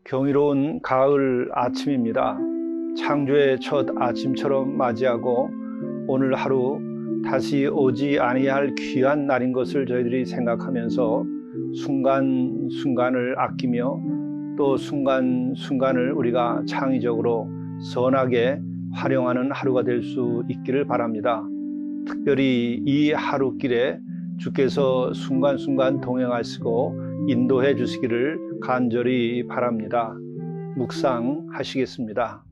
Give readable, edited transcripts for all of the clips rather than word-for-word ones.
경이로운 가을 아침입니다. 창조의 첫 아침처럼 맞이하고 오늘 하루 다시 오지 아니할 귀한 날인 것을 저희들이 생각하면서 순간순간을 아끼며 또 순간순간을 우리가 창의적으로 선하게 활용하는 하루가 될 수 있기를 바랍니다. 특별히 이 하루길에 주께서 순간순간 동행하시고 인도해 주시기를 간절히 바랍니다. 묵상하시겠습니다.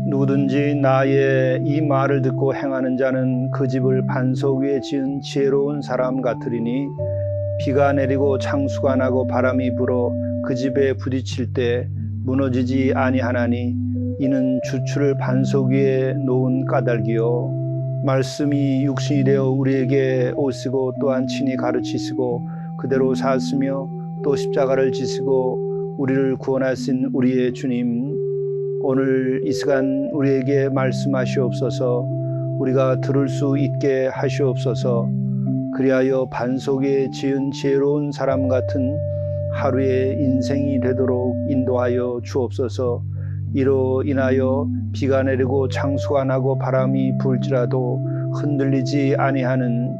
누구든지 나의 이 말을 듣고 행하는 자는 그 집을 반석 위에 지은 지혜로운 사람 같으리니 비가 내리고 창수가 나고 바람이 불어 그 집에 부딪힐 때 무너지지 아니하나니 이는 주추를 반석 위에 놓은 까닭이요 말씀이 육신이 되어 우리에게 오시고 또한 친히 가르치시고 그대로 사시며 또 십자가를 지시고 우리를 구원하신 우리의 주님, 오늘 이 시간 우리에게 말씀하시옵소서. 우리가 들을 수 있게 하시옵소서. 그리하여 반석 위에 지은 지혜로운 사람 같은 하루의 인생이 되도록 인도하여 주옵소서. 이로 인하여 비가 내리고 창수가 나고 바람이 불지라도 흔들리지 아니하는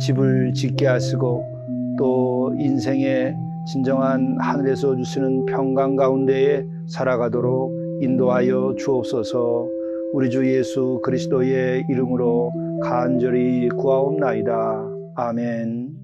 집을 짓게 하시고 또 인생의 진정한 하늘에서 주시는 평강 가운데에 살아가도록 인도하여 주옵소서. 우리 주 예수 그리스도의 이름으로 간절히 구하옵나이다. 아멘.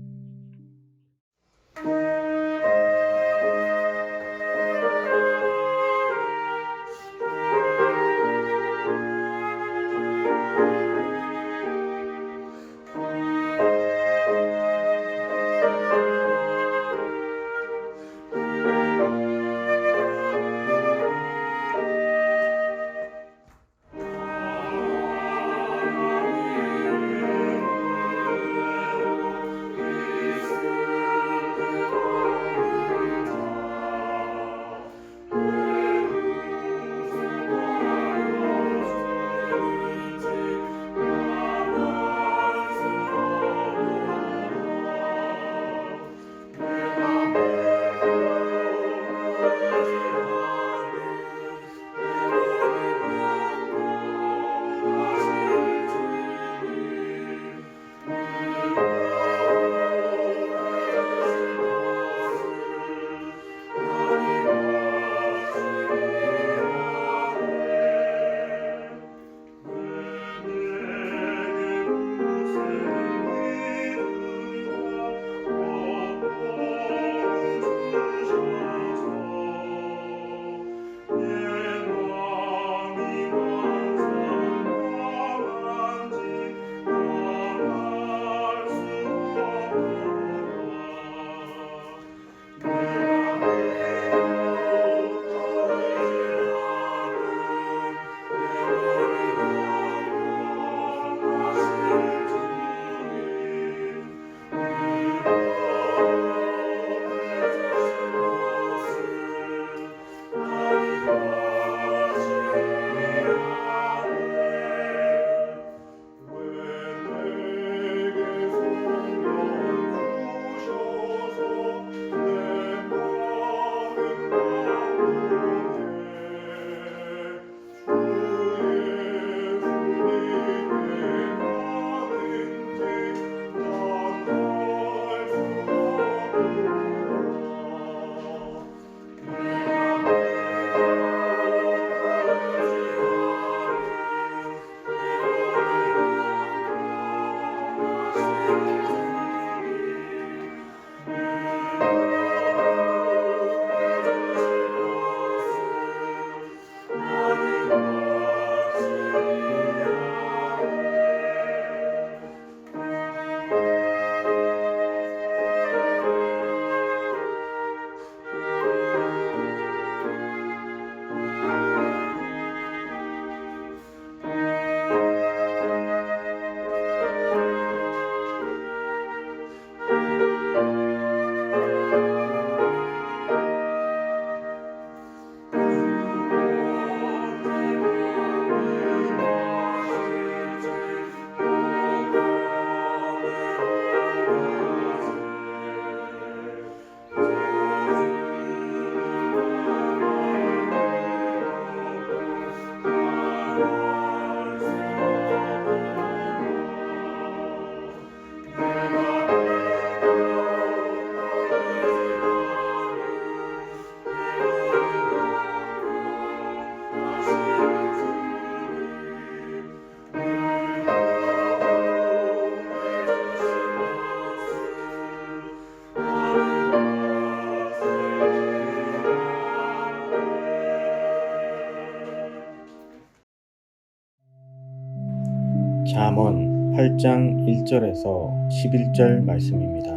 잠언 8장 1절에서 11절 말씀입니다.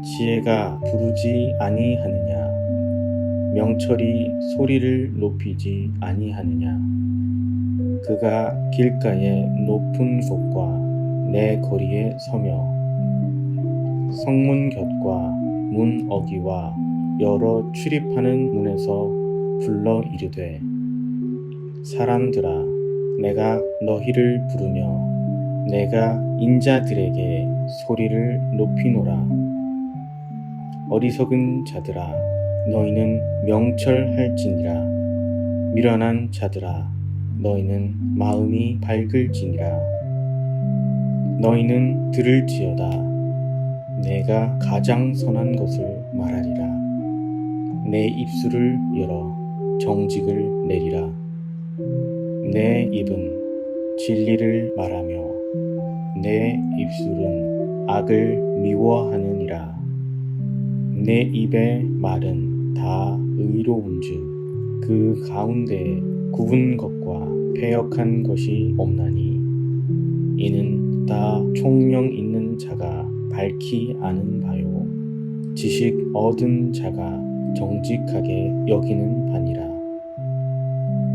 지혜가 부르지 아니하느냐? 명철이 소리를 높이지 아니하느냐? 그가 길가의 높은 곳과 내 거리에 서며 성문 곁과 문 어귀와 여러 출입하는 문에서 불러 이르되 사람들아 내가 너희를 부르며 내가 인자들에게 소리를 높이노라. 어리석은 자들아 너희는 명철할지니라. 미련한 자들아 너희는 마음이 밝을지니라. 너희는 들을지어다. 내가 가장 선한 것을 말하리라. 내 입술을 열어 정직을 내리라. 내 입은 진리를 말하며 내 입술은 악을 미워하느니라. 내 입의 말은 다 의로운즉 그 가운데 굽은 것과 패역한 것이 없나니 이는 다 총명 있는 자가 밝히 아는 바요 지식 얻은 자가 정직하게 여기는 바니라.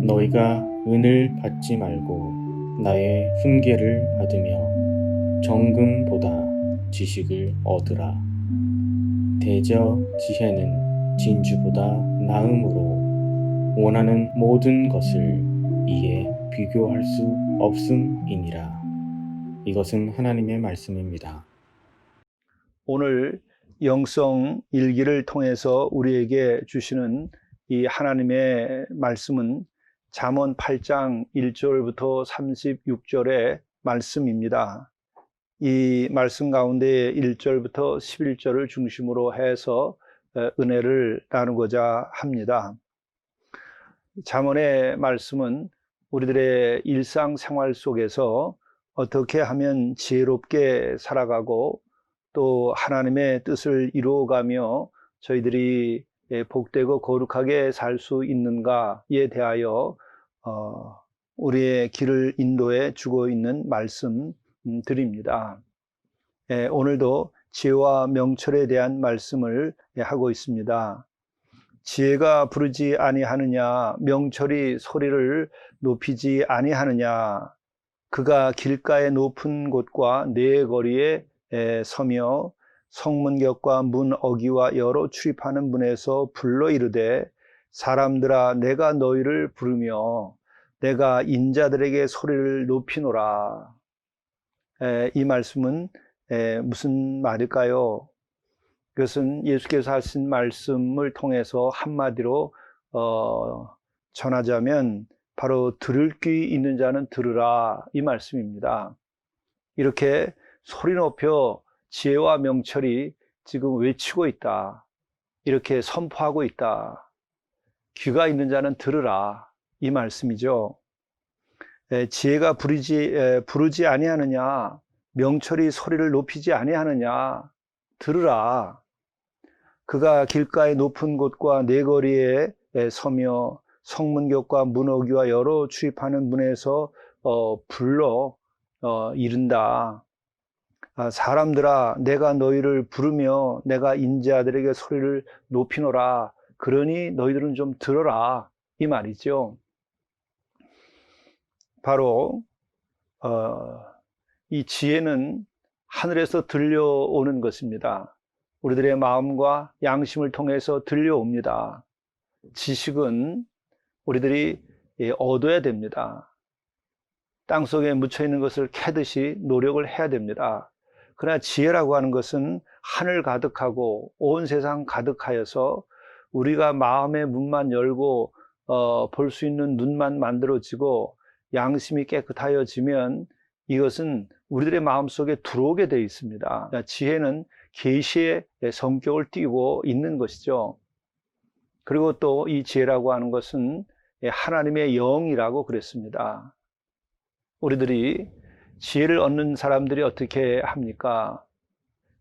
너희가 은을 받지 말고 나의 훈계를 받으며 정금보다 지식을 얻으라. 대저 지혜는 진주보다 나음으로 원하는 모든 것을 이에 비교할 수 없음이니라. 이것은 하나님의 말씀입니다. 오늘 영성 일기를 통해서 우리에게 주시는 이 하나님의 말씀은 잠언 8장 1절부터 36절의 말씀입니다. 이 말씀 가운데 1절부터 11절을 중심으로 해서 은혜를 나누고자 합니다. 잠언의 말씀은 우리들의 일상생활 속에서 어떻게 하면 지혜롭게 살아가고 또 하나님의 뜻을 이루어가며 저희들이 복되고 거룩하게 살 수 있는가에 대하여 우리의 길을 인도해 주고 있는 말씀들입니다. 오늘도 지혜와 명철에 대한 말씀을 하고 있습니다. 지혜가 부르지 아니하느냐? 명철이 소리를 높이지 아니하느냐? 그가 길가의 높은 곳과 내 거리에 서며 성문곁과 문 어귀와 여러 출입하는 문에서 불러 이르되 사람들아 내가 너희를 부르며 내가 인자들에게 소리를 높이노라. 이 말씀은 무슨 말일까요? 그것은 예수께서 하신 말씀을 통해서 한마디로 전하자면 바로 들을 귀 있는 자는 들으라 이 말씀입니다. 이렇게 소리 높여 지혜와 명철이 지금 외치고 있다. 이렇게 선포하고 있다. 귀가 있는 자는 들으라 이 말씀이죠. 지혜가 부르지 아니하느냐? 명철이 소리를 높이지 아니하느냐? 들으라. 그가 길가의 높은 곳과 내 거리에 서며 성문곁과 문어귀와 여러 출입하는 문에서 불러 이른다. 사람들아 내가 너희를 부르며 내가 인자들에게 소리를 높이노라. 그러니 너희들은 좀 들어라 이 말이죠. 바로 이 지혜는 하늘에서 들려오는 것입니다. 우리들의 마음과 양심을 통해서 들려옵니다. 지식은 우리들이 얻어야 됩니다. 땅속에 묻혀있는 것을 캐듯이 노력을 해야 됩니다. 그러나 지혜라고 하는 것은 하늘 가득하고 온 세상 가득하여서 우리가 마음의 문만 열고 볼 수 있는 눈만 만들어지고 양심이 깨끗하여지면 이것은 우리들의 마음속에 들어오게 되어 있습니다. 지혜는 계시의 성격을 띠고 있는 것이죠. 그리고 또 이 지혜라고 하는 것은 하나님의 영이라고 그랬습니다. 우리들이 지혜를 얻는 사람들이 어떻게 합니까?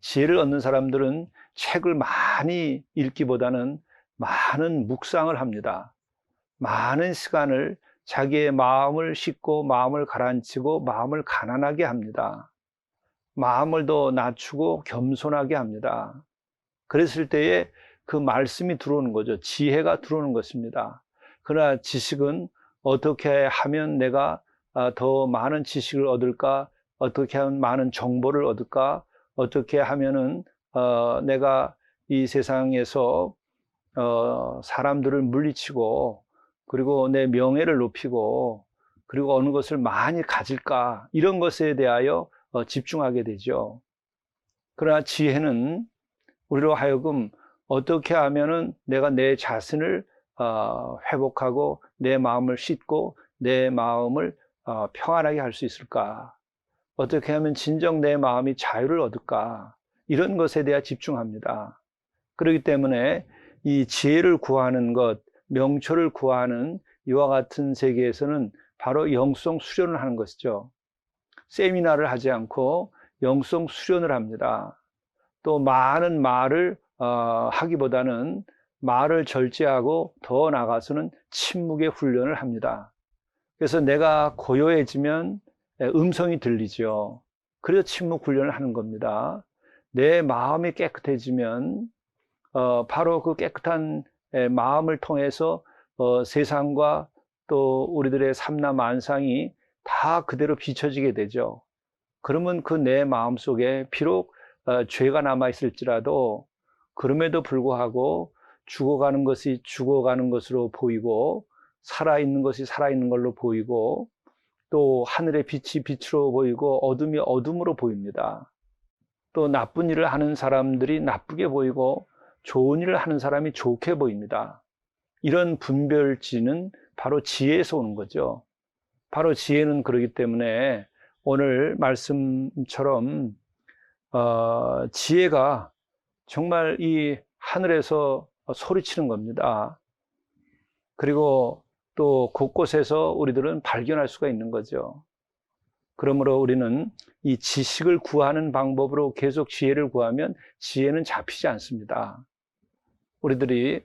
지혜를 얻는 사람들은 책을 많이 읽기보다는 많은 묵상을 합니다. 많은 시간을 자기의 마음을 씻고 마음을 가라앉히고 마음을 가난하게 합니다. 마음을 더 낮추고 겸손하게 합니다. 그랬을 때에 그 말씀이 들어오는 거죠. 지혜가 들어오는 것입니다. 그러나 지식은 어떻게 하면 내가 더 많은 지식을 얻을까? 어떻게 하면 많은 정보를 얻을까? 어떻게 하면은 내가 이 세상에서 사람들을 물리치고 그리고 내 명예를 높이고 그리고 어느 것을 많이 가질까? 이런 것에 대하여 집중하게 되죠. 그러나 지혜는 우리로 하여금 어떻게 하면은 내가 내 자신을 회복하고 내 마음을 씻고 내 마음을 평안하게 할 수 있을까? 어떻게 하면 진정 내 마음이 자유를 얻을까? 이런 것에 대해 집중합니다. 그렇기 때문에 이 지혜를 구하는 것, 명철을 구하는 이와 같은 세계에서는 바로 영성 수련을 하는 것이죠. 세미나를 하지 않고 영성 수련을 합니다. 또 많은 말을 하기보다는 말을 절제하고 더 나아가서는 침묵의 훈련을 합니다. 그래서 내가 고요해지면 음성이 들리죠. 그래서 침묵 훈련을 하는 겁니다. 내 마음이 깨끗해지면 바로 그 깨끗한 마음을 통해서 세상과 또 우리들의 삼라 만상이 다 그대로 비춰지게 되죠. 그러면 그 내 마음 속에 비록 죄가 남아있을지라도 그럼에도 불구하고 죽어가는 것이 죽어가는 것으로 보이고 살아있는 것이 살아있는 걸로 보이고 또 하늘의 빛이 빛으로 보이고 어둠이 어둠으로 보입니다. 또 나쁜 일을 하는 사람들이 나쁘게 보이고 좋은 일을 하는 사람이 좋게 보입니다. 이런 분별지는 바로 지혜에서 오는 거죠. 바로 지혜는 그러기 때문에 오늘 말씀처럼 지혜가 정말 이 하늘에서 소리치는 겁니다. 그리고 또 곳곳에서 우리들은 발견할 수가 있는 거죠. 그러므로 우리는 이 지식을 구하는 방법으로 계속 지혜를 구하면 지혜는 잡히지 않습니다. 우리들이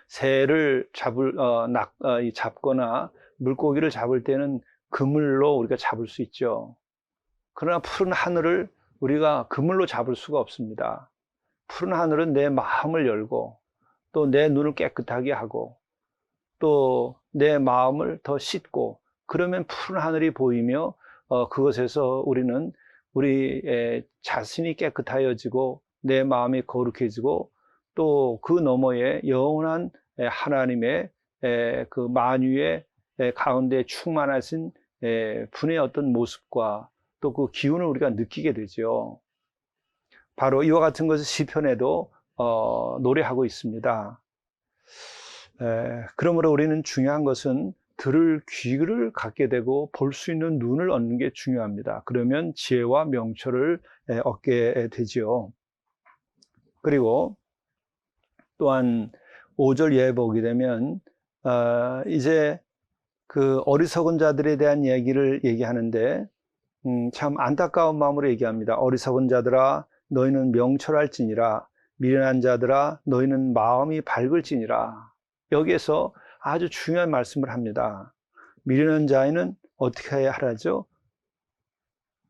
새를 잡거나 물고기를 잡을 때는 그물로 우리가 잡을 수 있죠. 그러나 푸른 하늘을 우리가 그물로 잡을 수가 없습니다. 푸른 하늘은 내 마음을 열고 또 내 눈을 깨끗하게 하고 또 내 마음을 더 씻고 그러면 푸른 하늘이 보이며 그것에서 우리는 우리 자신이 깨끗하여지고 내 마음이 거룩해지고 또 그 너머에 영원한 하나님의 그 만유의 가운데 충만하신 분의 어떤 모습과 또 그 기운을 우리가 느끼게 되죠. 바로 이와 같은 것을 시편에도 노래하고 있습니다. 그러므로 우리는 중요한 것은 들을 귀를 갖게 되고 볼 수 있는 눈을 얻는 게 중요합니다. 그러면 지혜와 명철을 얻게 되지요. 그리고 또한 5절 이하에 보게 되면 이제 그 어리석은 자들에 대한 얘기를 얘기하는데 참 안타까운 마음으로 얘기합니다. 어리석은 자들아 너희는 명철할지니라 미련한 자들아 너희는 마음이 밝을지니라. 여기에서 아주 중요한 말씀을 합니다. 미련한 자에는 어떻게 해야 하라죠?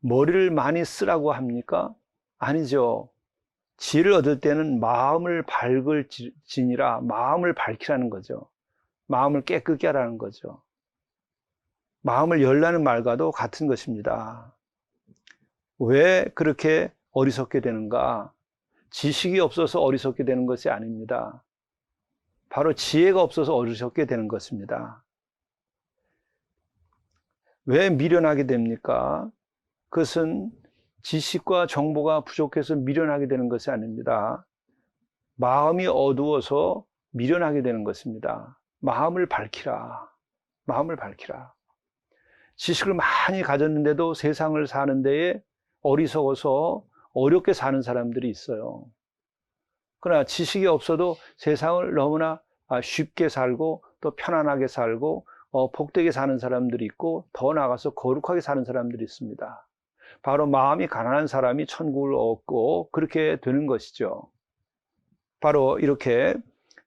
머리를 많이 쓰라고 합니까? 아니죠. 지혜를 얻을 때는 마음을 밝을지니라 마음을 밝히라는 거죠. 마음을 깨끗게 하라는 거죠. 마음을 열라는 말과도 같은 것입니다. 왜 그렇게 어리석게 되는가? 지식이 없어서 어리석게 되는 것이 아닙니다. 바로 지혜가 없어서 어리석게 되는 것입니다. 왜 미련하게 됩니까? 그것은 지식과 정보가 부족해서 미련하게 되는 것이 아닙니다. 마음이 어두워서 미련하게 되는 것입니다. 마음을 밝히라. 마음을 밝히라. 지식을 많이 가졌는데도 세상을 사는 데에 어리석어서 어렵게 사는 사람들이 있어요. 그러나 지식이 없어도 세상을 너무나 쉽게 살고 또 편안하게 살고 복되게 사는 사람들이 있고 더 나아가서 거룩하게 사는 사람들이 있습니다. 바로 마음이 가난한 사람이 천국을 얻고 그렇게 되는 것이죠. 바로 이렇게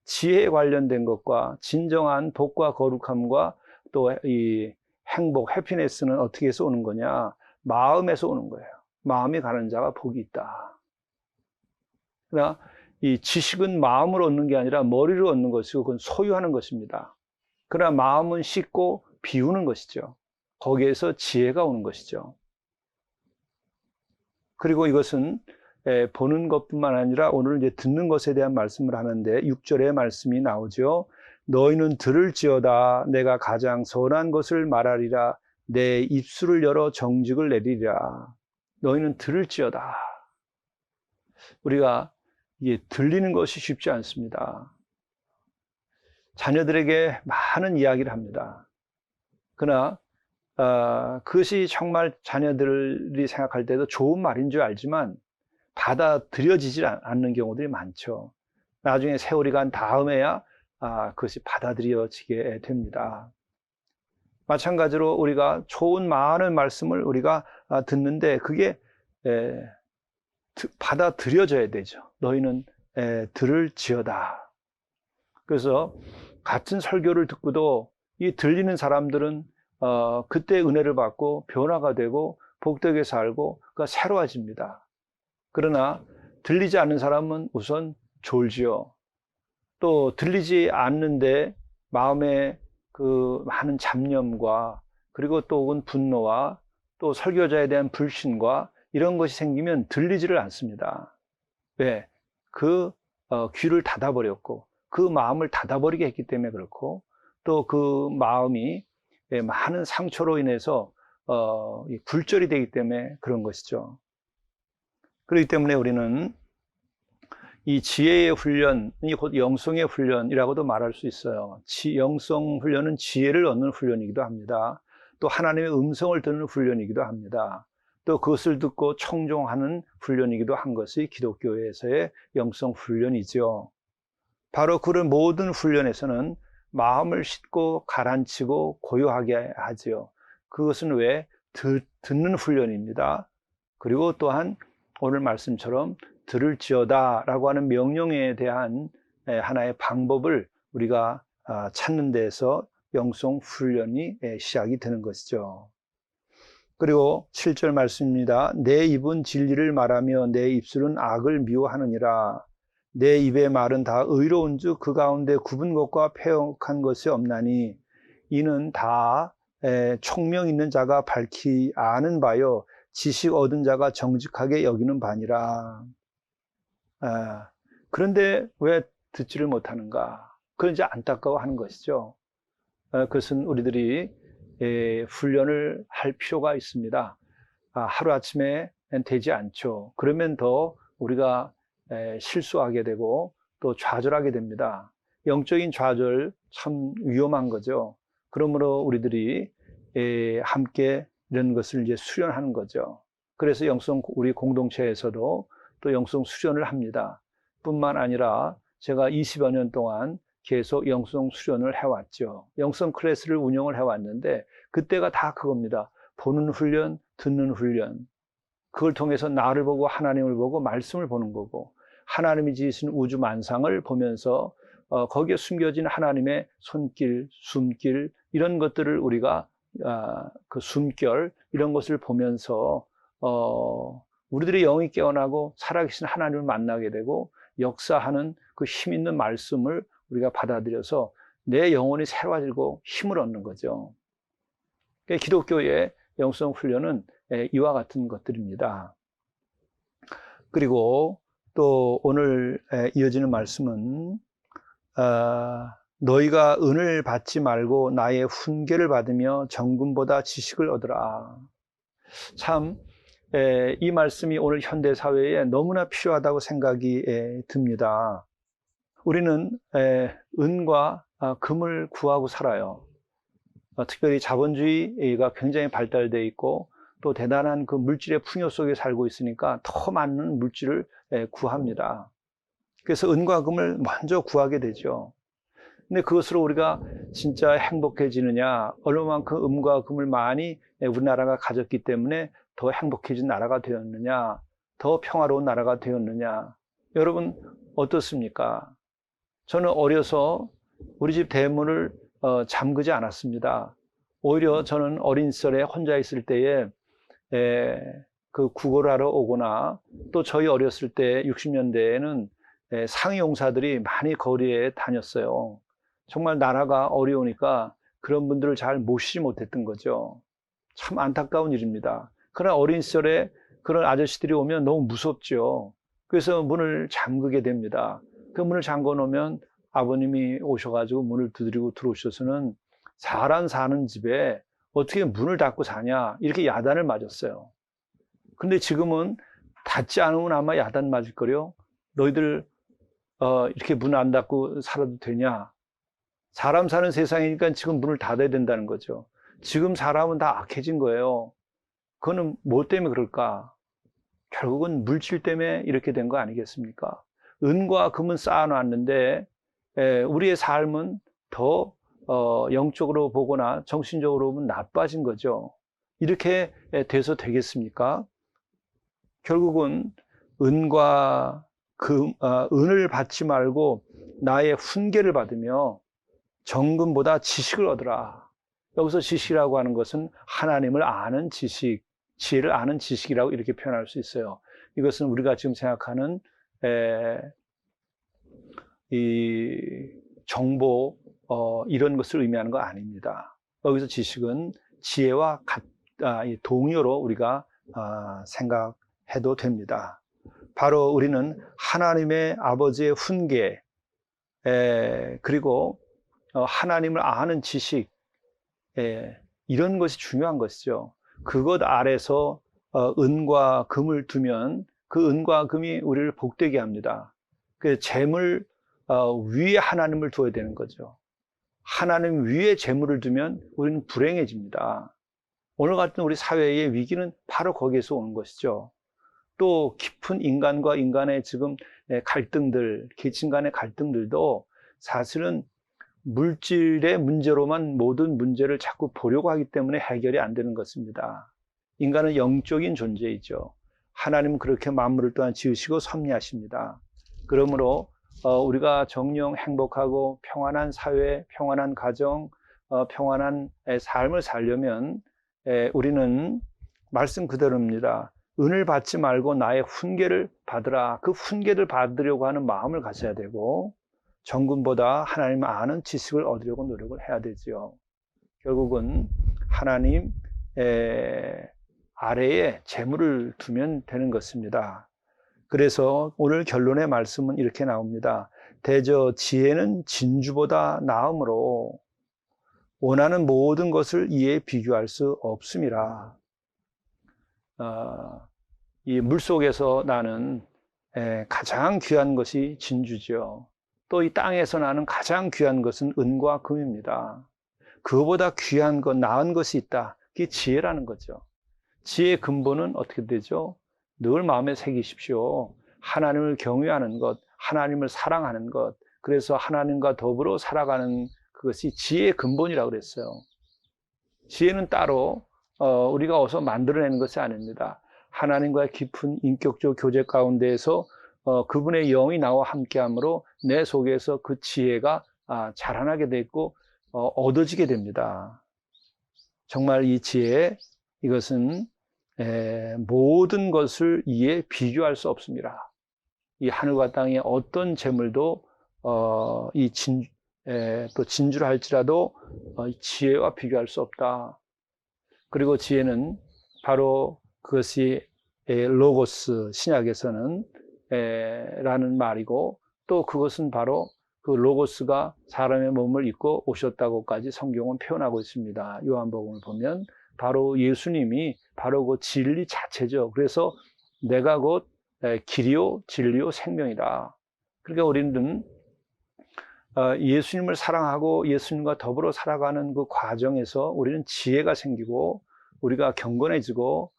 지혜에 관련된 것과 진정한 복과 거룩함과 또 이 행복, 해피니스는 어떻게 해서 오는 거냐? 마음에서 오는 거예요. 마음이 가는 자가 복이 있다. 그러나 이 지식은 마음으로 얻는 게 아니라 머리로 얻는 것이고 그건 소유하는 것입니다. 그러나 마음은 씻고 비우는 것이죠. 거기에서 지혜가 오는 것이죠. 그리고 이것은 보는 것뿐만 아니라 오늘 이제 듣는 것에 대한 말씀을 하는데 6절의 말씀이 나오죠. 너희는 들을지어다 내가 가장 선한 것을 말하리라 내 입술을 열어 정직을 내리리라. 너희는 들을지어다. 우리가 이게 들리는 것이 쉽지 않습니다. 자녀들에게 많은 이야기를 합니다. 그러나 그것이 정말 자녀들이 생각할 때도 좋은 말인 줄 알지만 받아들여지지 않는 경우들이 많죠. 나중에 세월이 간 다음에야 그것이 받아들여지게 됩니다. 마찬가지로 우리가 좋은 많은 말씀을 우리가 듣는데 그게 받아들여져야 되죠. 너희는 들을지어다. 그래서 같은 설교를 듣고도 이 들리는 사람들은 그때 은혜를 받고 변화가 되고 복되게 살고 그가 새로워집니다. 그러나 들리지 않는 사람은 우선 졸지요. 또 들리지 않는데 마음에 그 많은 잡념과 그리고 또 혹은 분노와 또 설교자에 대한 불신과 이런 것이 생기면 들리지를 않습니다. 왜? 그 귀를 닫아버렸고 그 마음을 닫아버리게 했기 때문에 그렇고 또 그 마음이 많은 상처로 인해서 굴절이 되기 때문에 그런 것이죠. 그렇기 때문에 우리는 이 지혜의 훈련이 곧 영성의 훈련이라고도 말할 수 있어요. 영성 훈련은 지혜를 얻는 훈련이기도 합니다. 또 하나님의 음성을 듣는 훈련이기도 합니다. 또 그것을 듣고 청종하는 훈련이기도 한 것이 기독교에서의 영성 훈련이죠. 바로 그런 모든 훈련에서는 마음을 싣고 가라앉히고 고요하게 하지요. 그것은 왜? 듣는 훈련입니다. 그리고 또한 오늘 말씀처럼 들을지어다 라고 하는 명령에 대한 하나의 방법을 우리가 찾는 데에서 영성 훈련이 시작이 되는 것이죠. 그리고 7절 말씀입니다. 내 입은 진리를 말하며 내 입술은 악을 미워하느니라. 내 입의 말은 다 의로운 즉 그 가운데 굽은 것과 패역한 것이 없나니 이는 다 총명 있는 자가 밝히 아는 바요 지식 얻은 자가 정직하게 여기는 바니라. 그런데 왜 듣지를 못하는가? 그건 이제 안타까워하는 것이죠. 그것은 우리들이 훈련을 할 필요가 있습니다. 하루아침에 되지 않죠. 그러면 더 우리가 실수하게 되고 또 좌절하게 됩니다. 영적인 좌절 참 위험한 거죠. 그러므로 우리들이 함께 이런 것을 이제 수련하는 거죠. 그래서 우리 공동체에서도 또 영성 수련을 합니다. 뿐만 아니라 제가 20여 년 동안 계속 영성 수련을 해왔죠. 영성 클래스를 운영을 해왔는데 그때가 다 그겁니다. 보는 훈련, 듣는 훈련. 그걸 통해서 나를 보고 하나님을 보고 말씀을 보는 거고 하나님이 지으신 우주 만상을 보면서 거기에 숨겨진 하나님의 손길, 숨길 이런 것들을 우리가 그 숨결 이런 것을 보면서 우리들의 영이 깨어나고 살아계신 하나님을 만나게 되고 역사하는 그 힘 있는 말씀을 우리가 받아들여서 내 영혼이 새로워지고 힘을 얻는 거죠. 기독교의 영성 훈련은 이와 같은 것들입니다. 그리고 또 오늘 이어지는 말씀은 너희가 은을 받지 말고 나의 훈계를 받으며 정금보다 지식을 얻으라. 참 이 말씀이 오늘 현대 사회에 너무나 필요하다고 생각이 듭니다. 우리는 은과 금을 구하고 살아요. 특별히 자본주의가 굉장히 발달되어 있고 또 대단한 그 물질의 풍요 속에 살고 있으니까 더 많은 물질을 구합니다. 그래서 은과 금을 먼저 구하게 되죠. 근데 그것으로 우리가 진짜 행복해지느냐, 얼마만큼 은과 금을 많이 우리나라가 가졌기 때문에 더 행복해진 나라가 되었느냐, 더 평화로운 나라가 되었느냐. 여러분 어떻습니까? 저는 어려서 우리 집 대문을 잠그지 않았습니다. 오히려 저는 어린 시절에 혼자 있을 때에 그 구걸을 하러 오거나 또 저희 어렸을 때 60년대에는 상용사들이 많이 거리에 다녔어요. 정말 나라가 어려우니까 그런 분들을 잘 모시지 못했던 거죠. 참 안타까운 일입니다. 그러나 어린 시절에 그런 아저씨들이 오면 너무 무섭죠. 그래서 문을 잠그게 됩니다. 그 문을 잠궈 놓으면 아버님이 오셔가지고 문을 두드리고 들어오셔서는 사람 사는 집에 어떻게 문을 닫고 사냐 이렇게 야단을 맞았어요. 근데 지금은 닫지 않으면 아마 야단 맞을 거요. 너희들 이렇게 문 안 닫고 살아도 되냐? 사람 사는 세상이니까 지금 문을 닫아야 된다는 거죠. 지금 사람은 다 악해진 거예요. 그거는 뭐 때문에 그럴까? 결국은 물질 때문에 이렇게 된 거 아니겠습니까? 은과 금은 쌓아놨는데 우리의 삶은 더 영적으로 보거나 정신적으로 보면 나빠진 거죠. 이렇게 돼서 되겠습니까? 결국은 은과 은을 받지 말고 나의 훈계를 받으며 정금보다 지식을 얻으라. 여기서 지식이라고 하는 것은 하나님을 아는 지식, 지혜를 아는 지식이라고 이렇게 표현할 수 있어요. 이것은 우리가 지금 생각하는 이 정보 이런 것을 의미하는 거 아닙니다. 여기서 지식은 지혜와 동의어로 우리가 생각해도 됩니다. 바로 우리는 하나님의 아버지의 훈계 그리고 하나님을 아는 지식 이런 것이 중요한 것이죠. 그것 아래서 은과 금을 두면 그 은과 금이 우리를 복되게 합니다. 그 재물 위에 하나님을 두어야 되는 거죠. 하나님 위에 재물을 두면 우리는 불행해집니다. 오늘 같은 우리 사회의 위기는 바로 거기에서 오는 것이죠. 또 깊은 인간과 인간의 지금 갈등들, 계층 간의 갈등들도 사실은 물질의 문제로만 모든 문제를 자꾸 보려고 하기 때문에 해결이 안 되는 것입니다. 인간은 영적인 존재이죠. 하나님은 그렇게 만물을 또한 지으시고 섭리하십니다. 그러므로 우리가 정령 행복하고 평안한 사회, 평안한 가정, 평안한 삶을 살려면 우리는 말씀 그대로입니다. 은을 받지 말고 나의 훈계를 받으라. 그 훈계를 받으려고 하는 마음을 가져야 되고 정금보다 하나님을 아는 지식을 얻으려고 노력을 해야 되지요. 결국은 하나님 아래에 재물을 두면 되는 것입니다. 그래서 오늘 결론의 말씀은 이렇게 나옵니다. 대저 지혜는 진주보다 나음으로 원하는 모든 것을 이에 비교할 수 없음이라. 이 물속에서 나는 가장 귀한 것이 진주죠. 또 이 땅에서 나는 가장 귀한 것은 은과 금입니다. 그거보다 귀한 것, 나은 것이 있다. 그게 지혜라는 거죠. 지혜의 근본은 어떻게 되죠? 늘 마음에 새기십시오. 하나님을 경외하는 것, 하나님을 사랑하는 것, 그래서 하나님과 더불어 살아가는 그것이 지혜의 근본이라고 그랬어요. 지혜는 따로 우리가 어서 만들어내는 것이 아닙니다. 하나님과의 깊은 인격적 교제 가운데에서 그분의 영이 나와 함께함으로 내 속에서 그 지혜가 자라나게 되고 얻어지게 됩니다. 정말 이 지혜, 이것은 모든 것을 이에 비교할 수 없습니다. 이 하늘과 땅의 어떤 재물도 또 진주를 할지라도 지혜와 비교할 수 없다. 그리고 지혜는 바로 그것이 로고스, 신약에서는 라는 말이고, 또 그것은 바로 그 로고스가 사람의 몸을 입고 오셨다고까지 성경은 표현하고 있습니다. 요한복음을 보면 바로 예수님이 바로 그 진리 자체죠. 그래서 내가 곧 길이요 진리요 생명이다. 그러니까 우리는 예수님을 사랑하고 예수님과 더불어 살아가는 그 과정에서 우리는 지혜가 생기고 우리가 경건해지고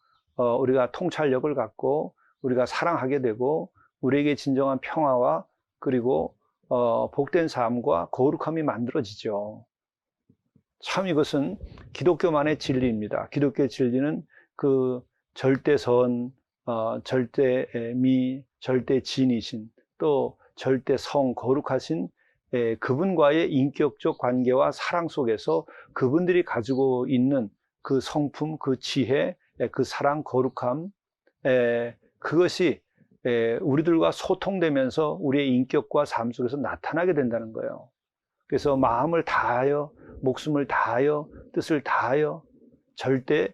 우리가 통찰력을 갖고 우리가 사랑하게 되고 우리에게 진정한 평화와 그리고 복된 삶과 거룩함이 만들어지죠. 참 이것은 기독교만의 진리입니다. 기독교의 진리는 그 절대선, 절대미, 절대진이신 또 절대성, 거룩하신 그분과의 인격적 관계와 사랑 속에서 그분들이 가지고 있는 그 성품, 그 지혜, 그 사랑, 거룩함, 그것이 우리들과 소통되면서 우리의 인격과 삶 속에서 나타나게 된다는 거예요. 그래서 마음을 다하여, 목숨을 다하여, 뜻을 다하여 절대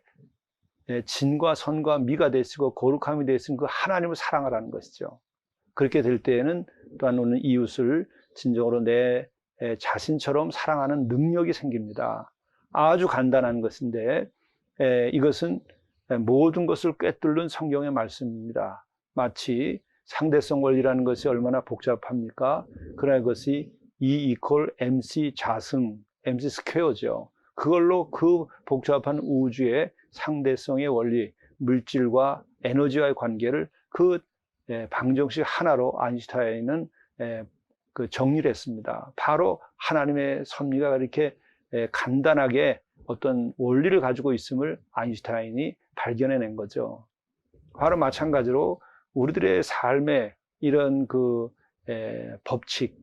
진과 선과 미가 되시고 거룩함이 되신 그 하나님을 사랑하라는 것이죠. 그렇게 될 때에는 또한 오늘 이웃을 진정으로 내 자신처럼 사랑하는 능력이 생깁니다. 아주 간단한 것인데 이것은 모든 것을 꿰뚫는 성경의 말씀입니다. 마치 상대성 원리라는 것이 얼마나 복잡합니까? 그러나 그것이 E=MC 자승, MC 스퀘어죠. 그걸로 그 복잡한 우주의 상대성의 원리, 물질과 에너지와의 관계를 그 방정식 하나로 아인슈타인은 그 정리를 했습니다. 바로 하나님의 섭리가 이렇게 간단하게 어떤 원리를 가지고 있음을 아인슈타인이 발견해낸 거죠. 바로 마찬가지로 우리들의 삶의 이런 그 법칙,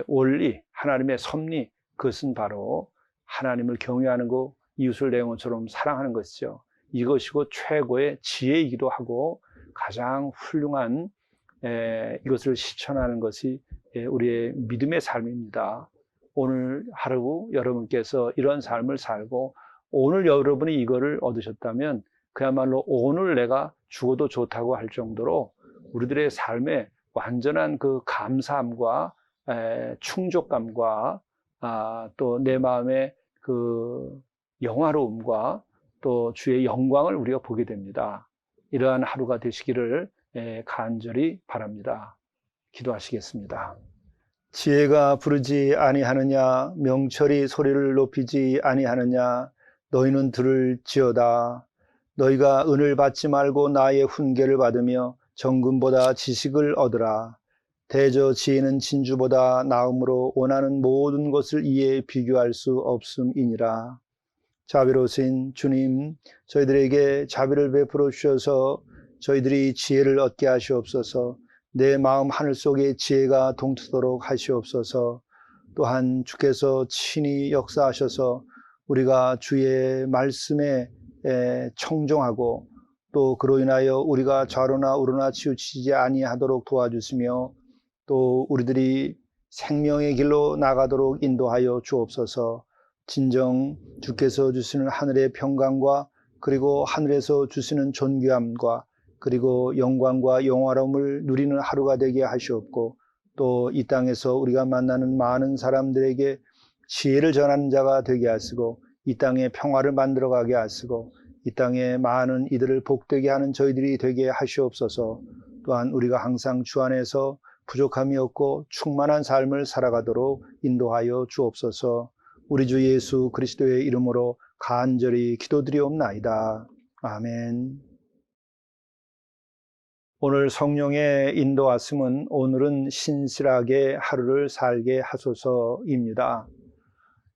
원리, 하나님의 섭리, 그것은 바로 하나님을 경외하는 것, 이웃을 내 영혼처럼 사랑하는 것이죠. 이것이고 최고의 지혜이기도 하고 가장 훌륭한 이것을 실천하는 것이 우리의 믿음의 삶입니다. 오늘 하루 여러분께서 이런 삶을 살고 오늘 여러분이 이거를 얻으셨다면 그야말로 오늘 내가 죽어도 좋다고 할 정도로 우리들의 삶에 완전한 그 감사함과 충족감과 또 내 마음의 그 영화로움과 또 주의 영광을 우리가 보게 됩니다. 이러한 하루가 되시기를 간절히 바랍니다. 기도하시겠습니다. 지혜가 부르지 아니하느냐, 명철이 소리를 높이지 아니하느냐, 너희는 들을지어다. 너희가 은을 받지 말고 나의 훈계를 받으며 정금보다 지식을 얻으라. 대저 지혜는 진주보다 나음으로 원하는 모든 것을 이에 비교할 수 없음이니라. 자비로우신 주님, 저희들에게 자비를 베풀어 주셔서 저희들이 지혜를 얻게 하시옵소서. 내 마음 하늘 속에 지혜가 동트도록 하시옵소서. 또한 주께서 친히 역사하셔서 우리가 주의 말씀에 청종하고 또 그로 인하여 우리가 좌로나 우로나 치우치지 아니하도록 도와주시며 또 우리들이 생명의 길로 나가도록 인도하여 주옵소서. 진정 주께서 주시는 하늘의 평강과 그리고 하늘에서 주시는 존귀함과 그리고 영광과 영화로움을 누리는 하루가 되게 하시옵고 또 이 땅에서 우리가 만나는 많은 사람들에게 지혜를 전하는 자가 되게 하시고 이 땅에 평화를 만들어가게 하시고 이 땅에 많은 이들을 복되게 하는 저희들이 되게 하시옵소서. 또한 우리가 항상 주 안에서 부족함이 없고 충만한 삶을 살아가도록 인도하여 주옵소서. 우리 주 예수 그리스도의 이름으로 간절히 기도드리옵나이다. 아멘. 오늘 성령의 인도하심은 오늘은 신실하게 하루를 살게 하소서입니다.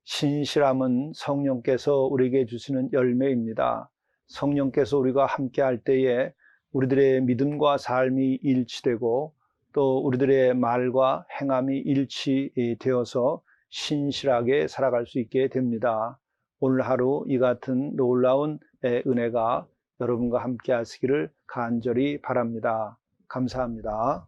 신실함은 성령께서 우리에게 주시는 열매입니다. 성령께서 우리가 함께 할 때에 우리들의 믿음과 삶이 일치되고 또 우리들의 말과 행함이 일치되어서 신실하게 살아갈 수 있게 됩니다. 오늘 하루 이 같은 놀라운 은혜가 여러분과 함께 하시기를 간절히 바랍니다. 감사합니다.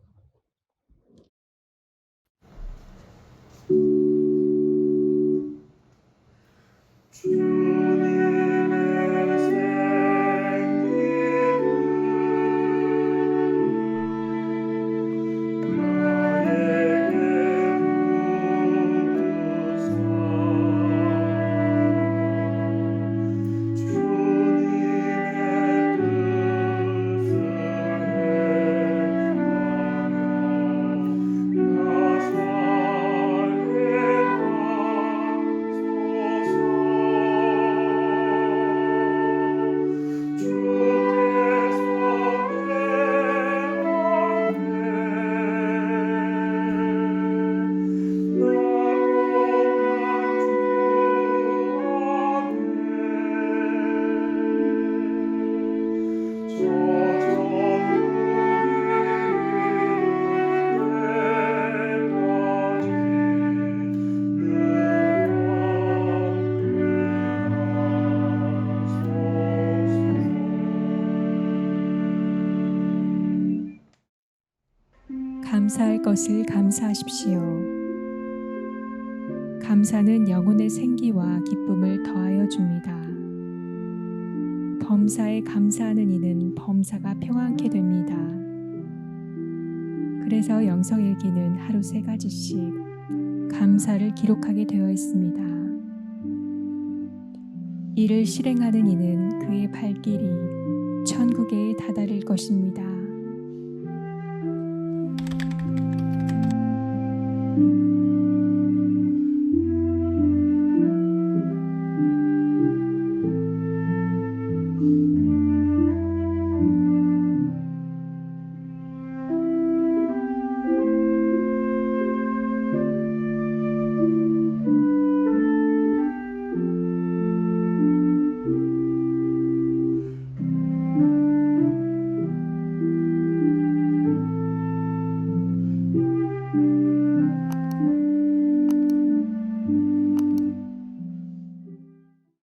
감사할 것을 감사하십시오. 감사는 영혼의 생기와 기쁨을 더하여 줍니다. 범사에 감사하는 이는 범사가 평안케 됩니다. 그래서 영성일기는 하루 3가지씩 감사를 기록하게 되어 있습니다. 이를 실행하는 이는 그의 발길이 천국에 다다를 것입니다.